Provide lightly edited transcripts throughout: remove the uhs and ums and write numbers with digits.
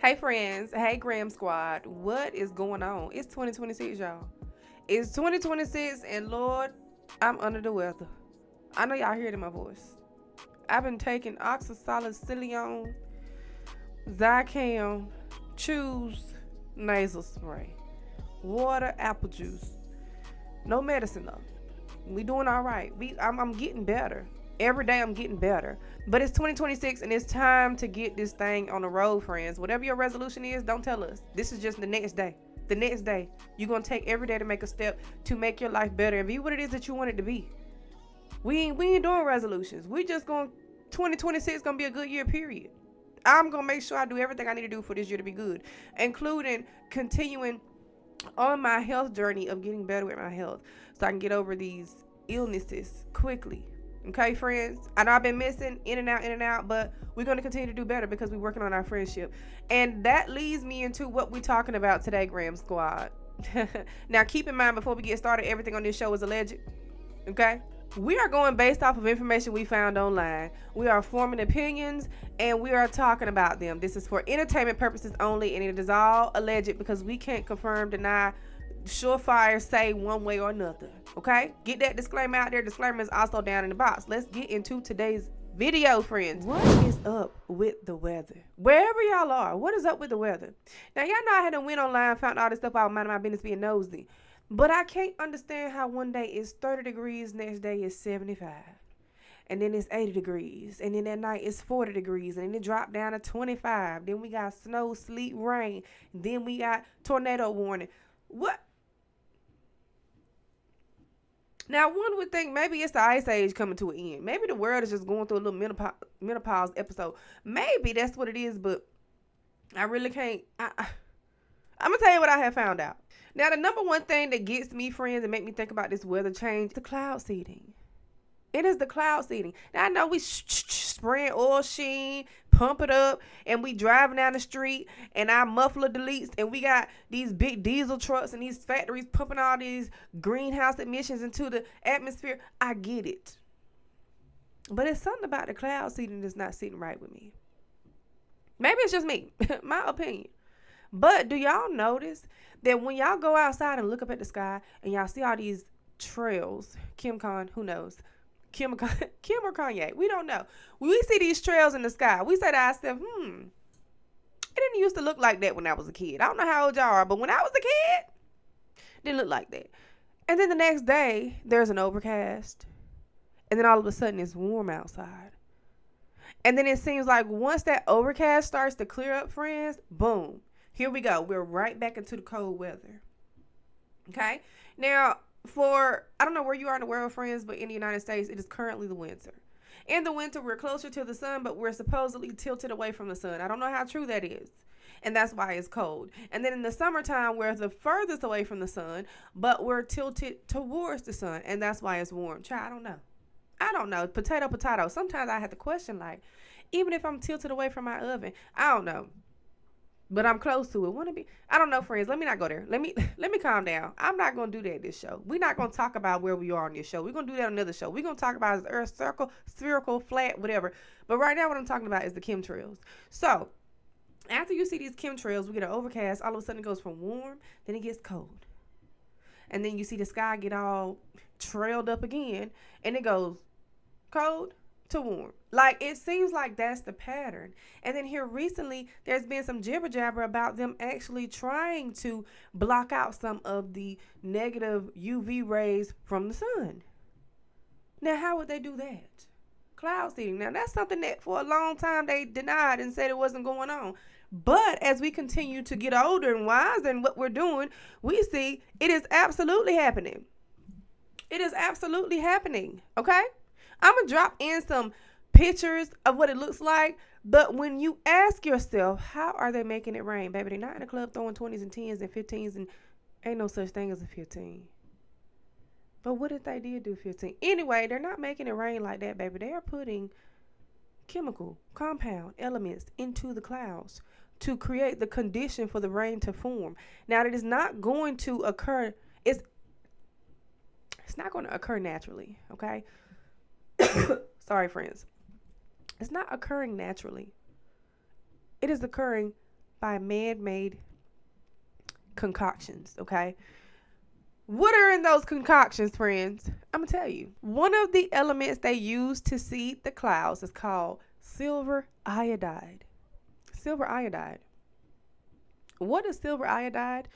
Hey friends, hey Graham Squad, what is going on? It's 2026, y'all. It's 2026, and Lord, I'm under the weather. I know y'all hear it in my voice. I've been taking oxasolizilion, Zicam, chews, nasal spray, water, apple juice. No medicine though. We doing all right. I'm getting better. Every day I'm getting better. But it's 2026 and it's time to get this thing on the road, friends. Whatever your resolution is, don't tell us. This is just the next day. The next day. You're going to take every day to make a step to make your life better and be what it is that you want it to be. We ain't doing resolutions. We just going 2026 going to be a good year, period. I'm going to make sure I do everything I need to do for this year to be good, including continuing on my health journey of getting better with my health so I can get over these illnesses quickly. Okay, friends? I know I've been missing in and out, but we're going to continue to do better because we're working on our friendship. And that leads me into what we're talking about today, Graham Squad. Now, keep in mind, before we get started, everything on this show is alleged. Okay? We are going based off of information we found online. We are forming opinions and we are talking about them. This is for entertainment purposes only, and it is all alleged because we can't confirm, deny, surefire say one way or another. Okay? Get that disclaimer out there. Disclaimer is also down in the box. Let's get into today's video, friends. What is up with the weather? Wherever y'all are, what is up with the weather? Now, y'all know I had to went online, found all this stuff out, minding my business, being nosy. But I can't understand how one day it's 30 degrees, next day it's 75. And then it's 80 degrees. And then that night it's 40 degrees. And then it dropped down to 25. Then we got snow, sleet, rain. Then we got tornado warning. What? Now, one would think maybe it's the ice age coming to an end. Maybe the world is just going through a little menopause episode. Maybe that's what it is, but I really can't. I'm going to tell you what I have found out. Now, the number one thing that gets me, friends, and make me think about this weather change, the cloud seeding. It is the cloud seeding. Now, I know we spraying oil sheen, pump it up, and we driving down the street, and our muffler deletes, and we got these big diesel trucks and these factories pumping all these greenhouse emissions into the atmosphere. I get it. But it's something about the cloud seeding that's not sitting right with me. Maybe it's just me, my opinion. But do y'all notice that when y'all go outside and look up at the sky and y'all see all these trails, Kim who knows? Kim or Kanye, we don't know. When we see these trails in the sky, we say to ourselves, it didn't used to look like that when I was a kid. I don't know how old y'all are, but when I was a kid, it didn't look like that. And then the next day, there's an overcast. And then all of a sudden, it's warm outside. And then it seems like once that overcast starts to clear up, friends, boom. Here we go. We're right back into the cold weather. Okay? Now, I don't know where you are in the world, friends, but in the United States, it is currently the winter. In the winter, we're closer to the sun, but we're supposedly tilted away from the sun. I don't know how true that is. And that's why it's cold. And then in the summertime, we're the furthest away from the sun, but we're tilted towards the sun. And that's why it's warm. Child, I don't know. Potato. Sometimes I have to question, like, even if I'm tilted away from my oven, I don't know. But I'm close to it. Want to be? I don't know, friends. Let me not go there. Let me calm down. I'm not going to do that this show. We're not going to talk about where we are on this show. We're going to do that on another show. We're going to talk about is Earth circle, spherical, flat, whatever. But right now what I'm talking about is the chemtrails. So after you see these chemtrails, we get an overcast. All of a sudden it goes from warm, then it gets cold. And then you see the sky get all trailed up again, and it goes cold to warm. Like, it seems like that's the pattern. And then here recently, there's been some jibber jabber about them actually trying to block out some of the negative UV rays from the sun. Now, how would they do that? Cloud seeding. Now, that's something that for a long time they denied and said it wasn't going on. But as we continue to get older and wiser in what we're doing, we see it is absolutely happening. It is absolutely happening. Okay? I'm going to drop in some pictures of what it looks like. But when you ask yourself, how are they making it rain? Baby, they're not in the club throwing 20s and 10s and 15s, and ain't no such thing as a 15. But what if they did do 15? Anyway, they're not making it rain like that, baby. They are putting chemical, compound elements into the clouds to create the condition for the rain to form. Now, it is not going to occur. It's not going to occur naturally, okay? Sorry, friends. It's not occurring naturally. It is occurring by man-made concoctions, okay? What are in those concoctions, friends? I'm going to tell you. One of the elements they use to seed the clouds is called silver iodide. Silver iodide. What does silver iodide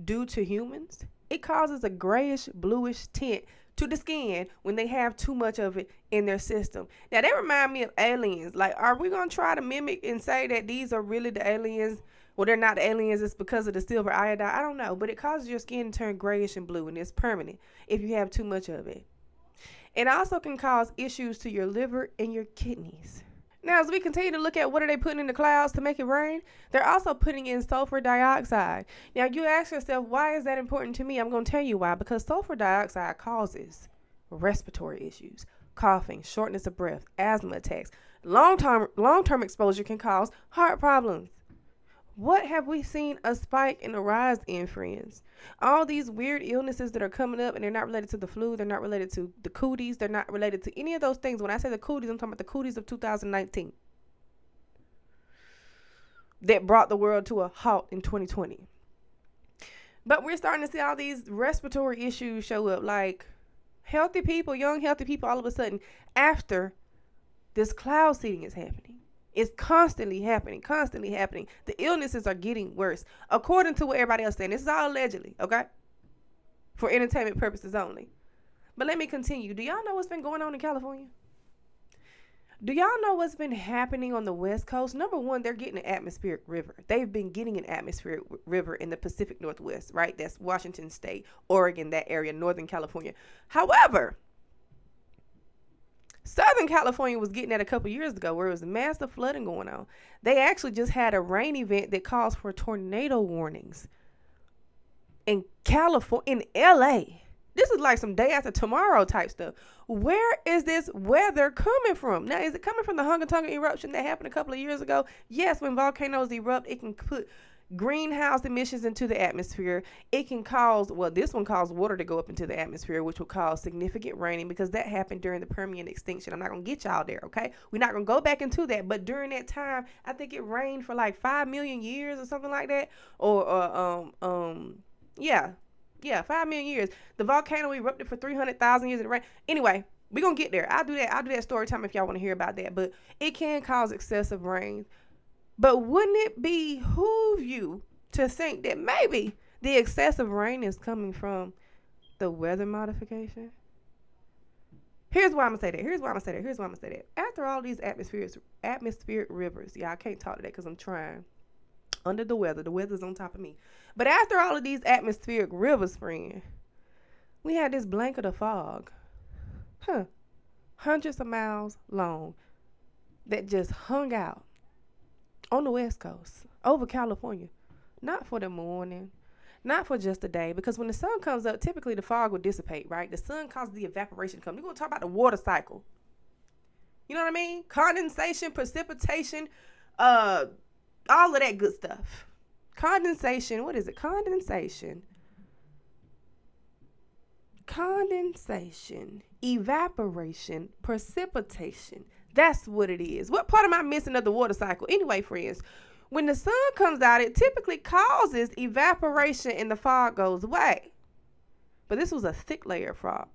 do to humans? It causes a grayish, bluish tint to the skin when they have too much of it in their system. Now, they remind me of aliens. Like, are we going to try to mimic and say that these are really the aliens? Well, they're not the aliens. It's because of the silver iodide. I don't know. But it causes your skin to turn grayish and blue, and it's permanent if you have too much of it. It also can cause issues to your liver and your kidneys. Now, as we continue to look at what are they putting in the clouds to make it rain, they're also putting in sulfur dioxide. Now, you ask yourself, why is that important to me? I'm going to tell you why. Because sulfur dioxide causes respiratory issues, coughing, shortness of breath, asthma attacks. Long-term exposure can cause heart problems. What have we seen a spike in the rise in, friends? All these weird illnesses that are coming up, and they're not related to the flu. They're not related to the cooties. They're not related to any of those things. When I say the cooties, I'm talking about the cooties of 2019 that brought the world to a halt in 2020. But we're starting to see all these respiratory issues show up, like healthy people, young healthy people, all of a sudden after this cloud seeding is happening. It's constantly happening. The illnesses are getting worse, according to what everybody else is saying. This is all allegedly, okay? For entertainment purposes only. But let me continue. Do y'all know what's been going on in California? Do y'all know what's been happening on the West Coast? Number one, they're getting an atmospheric river. They've been getting an atmospheric river in the Pacific Northwest, right? That's Washington State, Oregon, that area, Northern California. However, Southern California was getting that a couple years ago where it was massive flooding going on. They actually just had a rain event that calls for tornado warnings in California, in LA. This is like some day after tomorrow type stuff. Where is this weather coming from? Now, is it coming from the Hunga Tonga eruption that happened a couple of years ago? Yes, when volcanoes erupt, it can put greenhouse emissions into the atmosphere. It can cause, well, this one caused water to go up into the atmosphere, which will cause significant raining because that happened during the Permian extinction. I'm not going to get y'all there, okay? We're not going to go back into that. But during that time, I think it rained for like 5 million years or something like that. Yeah, 5 million years. The volcano erupted for 300,000 years in the rain. Anyway, we're going to get there. I'll do that story time if y'all want to hear about that. But it can cause excessive rain. But wouldn't it behoove you to think that maybe the excessive rain is coming from the weather modification? Here's why I'm going to say that. After all these atmospheric rivers, yeah, I can't talk to that because I'm trying. Under the weather's on top of me. But after all of these atmospheric rivers, friend, we had this blanket of fog, hundreds of miles long, that just hung out on the West Coast, over California, not for the morning, not for just a day, because when the sun comes up, typically the fog will dissipate, right? The sun causes the evaporation to come. We're going to talk about the water cycle. You know what I mean? Condensation, precipitation, all of that good stuff. Condensation, what is it? Condensation, evaporation, precipitation. That's what it is. What part am I missing of the water cycle? Anyway, friends, when the sun comes out, it typically causes evaporation and the fog goes away. But this was a thick layer of fog.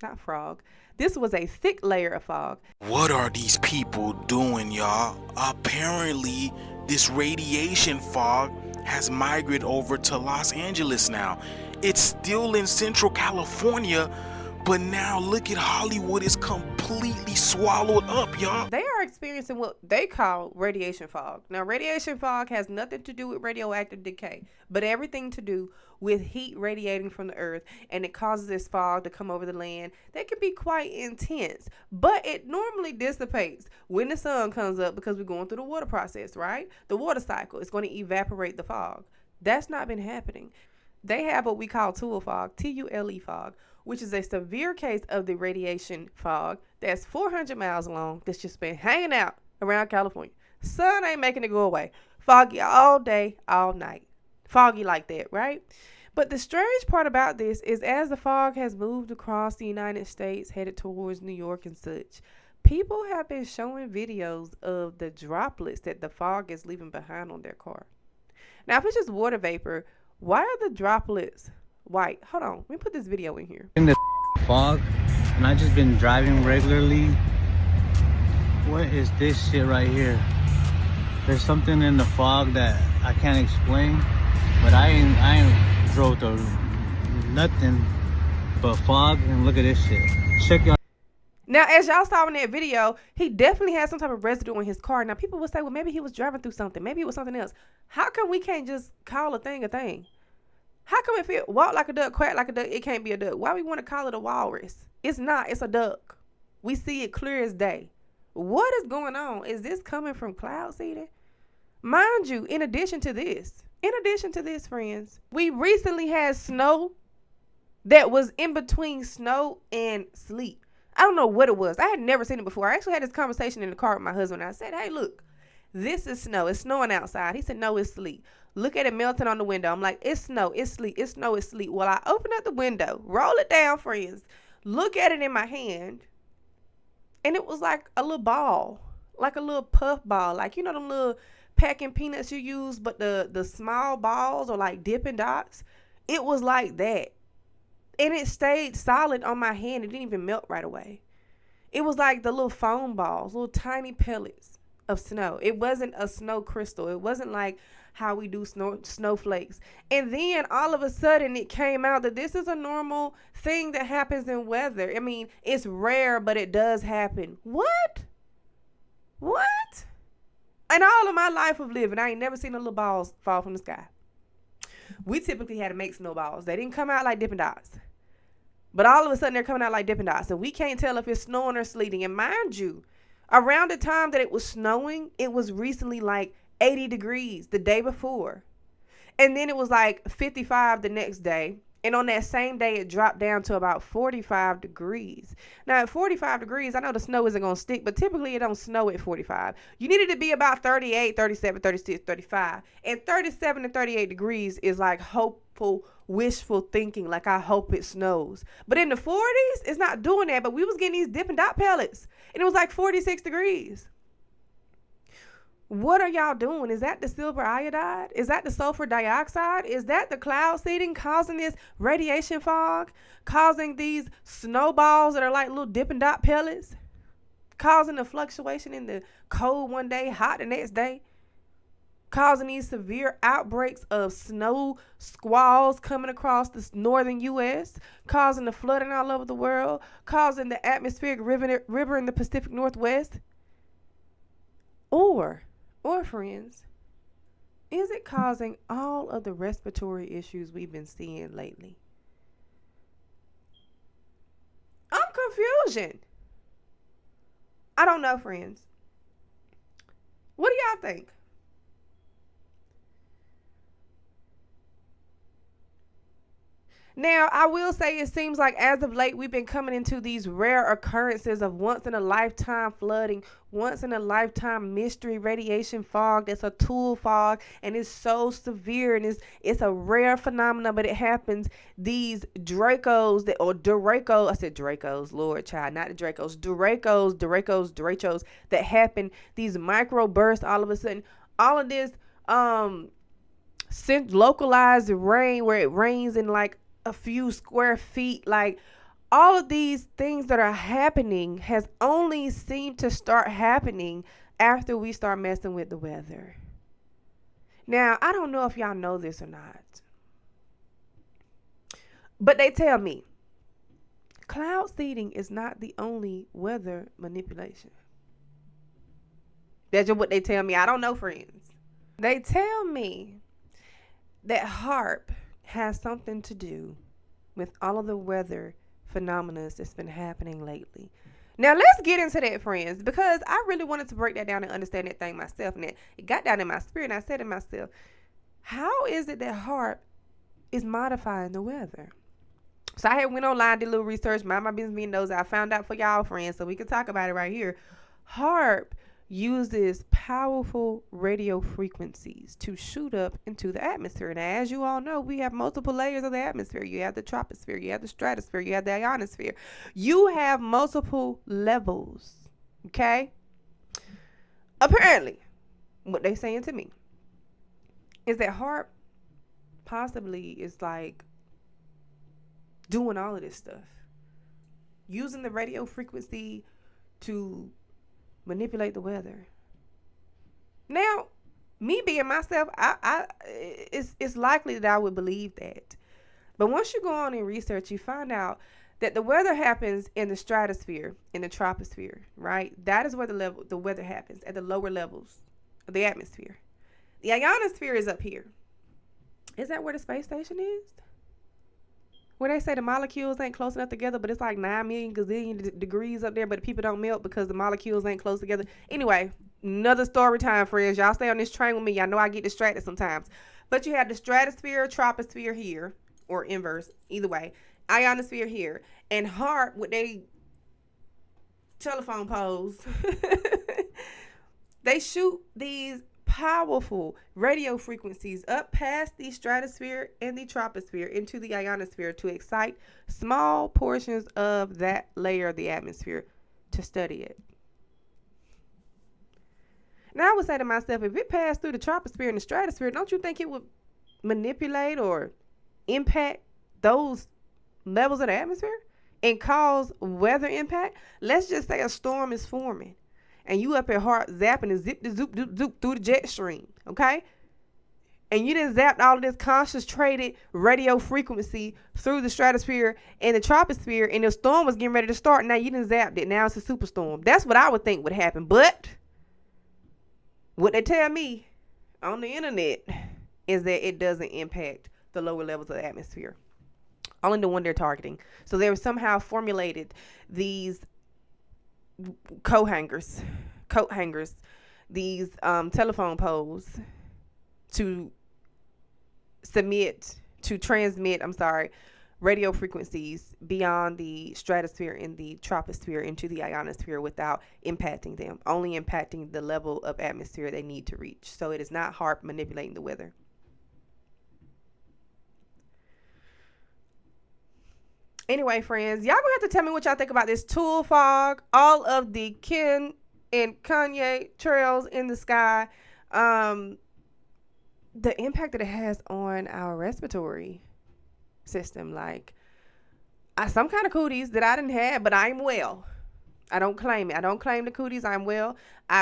Not frog. This was a thick layer of fog. What are these people doing, y'all? Apparently, this radiation fog has migrated over to Los Angeles now. It's still in Central California, but now look at Hollywood is completely swallowed up, y'all. They are experiencing what they call radiation fog. Now, radiation fog has nothing to do with radioactive decay, but everything to do with heat radiating from the earth, and it causes this fog to come over the land. That can be quite intense, but it normally dissipates when the sun comes up because we're going through the water process, right? The water cycle is going to evaporate the fog. That's not been happening. They have what we call Tule fog, Tule fog, which is a severe case of the radiation fog that's 400 miles long that's just been hanging out around California. Sun ain't making it go away. Foggy all day, all night. Foggy like that, right? But the strange part about this is as the fog has moved across the United States, headed towards New York and such, People have been showing videos of the droplets that the fog is leaving behind on their car. Now, if it's just water vapor, why are the droplets white? Hold on, let me put this video in here. In the fog, and I just been driving regularly. What is this shit right here? There's something in the fog that I can't explain, but I ain't drove to nothing but fog. And look at this shit. Check y'all. Now, as y'all saw in that video, he definitely had some type of residue in his car. Now, people would say, well, maybe he was driving through something. Maybe it was something else. How come we can't just call a thing a thing? How come if it walk like a duck, quack like a duck, it can't be a duck? Why we want to call it a walrus? It's not. It's a duck. We see it clear as day. What is going on? Is this coming from cloud seeding? Mind you, in addition to this, friends, we recently had snow that was in between snow and sleet. I don't know what it was. I had never seen it before. I actually had this conversation in the car with my husband. I said, hey, look, this is snow. It's snowing outside. He said, no, it's sleet. Look at it melting on the window. I'm like, it's snow. It's sleet. It's snow. It's sleet. Well, I open up the window, roll it down, friends, look at it in my hand, and it was like a little ball, like a little puff ball. Like, you know, them little packing peanuts you use, but the small balls are like Dippin' Dots. It was like that. And it stayed solid on my hand. It didn't even melt right away. It was like the little foam balls, little tiny pellets of snow. It wasn't a snow crystal. It wasn't like how we do snowflakes. And then all of a sudden it came out that this is a normal thing that happens in weather. I mean, it's rare, but it does happen. What? In all of my life of living, I ain't never seen a little balls fall from the sky. We typically had to make snowballs. They didn't come out like Dippin' Dots. But all of a sudden, they're coming out like Dippin' Dots. So we can't tell if it's snowing or sleeting. And mind you, around the time that it was snowing, it was recently like 80 degrees the day before. And then it was like 55 the next day. And on that same day, it dropped down to about 45 degrees. Now, at 45 degrees, I know the snow isn't going to stick, but typically it don't snow at 45. You need it to be about 38, 37, 36, 35. And 37 to 38 degrees is like hopeful, wishful thinking, like I hope it snows. But in the 40s, it's not doing that. But we was getting these Dippin' Dot pellets, and it was like 46 degrees. What are y'all doing? Is that the silver iodide? Is that the sulfur dioxide? Is that the cloud seeding causing this radiation fog? Causing these snowballs that are like little Dippin' Dot pellets? Causing the fluctuation in the cold one day, hot the next day? Causing these severe outbreaks of snow squalls coming across the northern U.S., causing the flooding all over the world, causing the atmospheric river in the Pacific Northwest? Or friends, is it causing all of the respiratory issues we've been seeing lately? I'm confusion. I don't know, friends. What do y'all think? Now, I will say it seems like as of late, we've been coming into these rare occurrences of once in a lifetime flooding, once in a lifetime mystery radiation fog. That's a Tule fog, and it's so severe, and it's a rare phenomenon, but it happens. These Dracos Lord child, not the Dracos, Dracos that happen, these micro bursts all of a sudden, all of this localized rain where it rains in like a few square feet, like all of these things that are happening has only seemed to start happening after we start messing with the weather. Now, I don't know if y'all know this or not, but they tell me cloud seeding is not the only weather manipulation. That's just what they tell me. I don't know, friends. They tell me that HAARP has something to do with all of the weather phenomena that's been happening lately. Now, let's get into that, friends, because I really wanted to break that down and understand that thing myself. And it got down in my spirit, and I said to myself, how is it that HAARP is modifying the weather? So I had went online, did a little research, mind my business being nosy. I found out for y'all, friends, so we can talk about it right here. HAARP uses powerful radio frequencies to shoot up into the atmosphere. Now, as you all know, we have multiple layers of the atmosphere. You have the troposphere, you have the stratosphere, you have the ionosphere. You have multiple levels Okay? Apparently, what they saying to me is that HAARP possibly is like doing all of this stuff. Using the radio frequency to manipulate the weather. Now, me being myself, it's likely that I would believe that. But once you go on and research, you find out that the weather happens in the stratosphere, in the troposphere, right? That is where the weather happens, at the lower levels of the atmosphere. The ionosphere is up here. Is that where the space station is? Where they say the molecules ain't close enough together, but it's like 9 million gazillion degrees up there, but the people don't melt because the molecules ain't close together. Anyway, another story time, friends. Y'all stay on this train with me. Y'all know I get distracted sometimes. But you have the stratosphere, troposphere here, or inverse, either way. Ionosphere here. And HAARP, with they telephone poles, they shoot these powerful radio frequencies up past the stratosphere and the troposphere into the ionosphere to excite small portions of that layer of the atmosphere to study it. Now I would say to myself, if it passed through the troposphere and the stratosphere, don't you think it would manipulate or impact those levels of the atmosphere and cause weather impact? Let's just say a storm is forming and you up at heart zapping and zip the zoop zoop zoop through the jet stream, okay? And you done zapped all of this concentrated radio frequency through the stratosphere and the troposphere, and the storm was getting ready to start. Now you done zapped it. Now it's a superstorm. That's what I would think would happen. But what they tell me on the internet is that it doesn't impact the lower levels of the atmosphere. Only the one they're targeting. So they were somehow formulated these coat hangers, these telephone poles to transmit radio frequencies beyond the stratosphere and the troposphere into the ionosphere without impacting them, only impacting the level of atmosphere they need to reach. So it is not HAARP manipulating the weather. Anyway, friends, y'all gonna have to tell me what y'all think about this Tule fog, all of the Kim and Kanye trails in the sky, the impact that it has on our respiratory system. Like, some kind of cooties that I didn't have, but I'm well. I don't claim it. I don't claim the cooties. I'm well.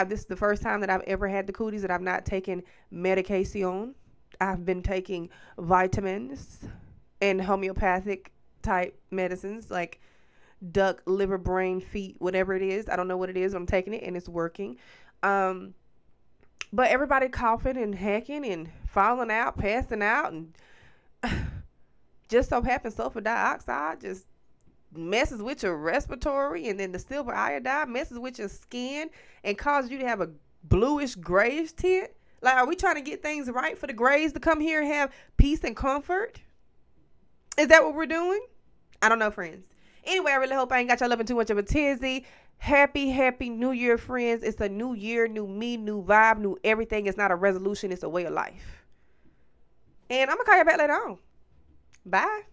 This is the first time that I've ever had the cooties that I've not taken medication. I've been taking vitamins and homeopathic type medicines like duck, liver, brain, feet, whatever it is. I don't know what it is. I'm taking it and it's working. But everybody coughing and hacking and falling out, passing out, and just so happens sulfur dioxide just messes with your respiratory, and then the silver iodide messes with your skin and causes you to have a bluish grayish tint. Like, are we trying to get things right for the grays to come here and have peace and comfort? Is that what we're doing? I don't know, friends. Anyway, I really hope I ain't got y'all loving too much of a tizzy. Happy New Year, friends. It's a new year, new me, new vibe, new everything. It's not a resolution. It's a way of life. And I'm going to call you back later on. Bye.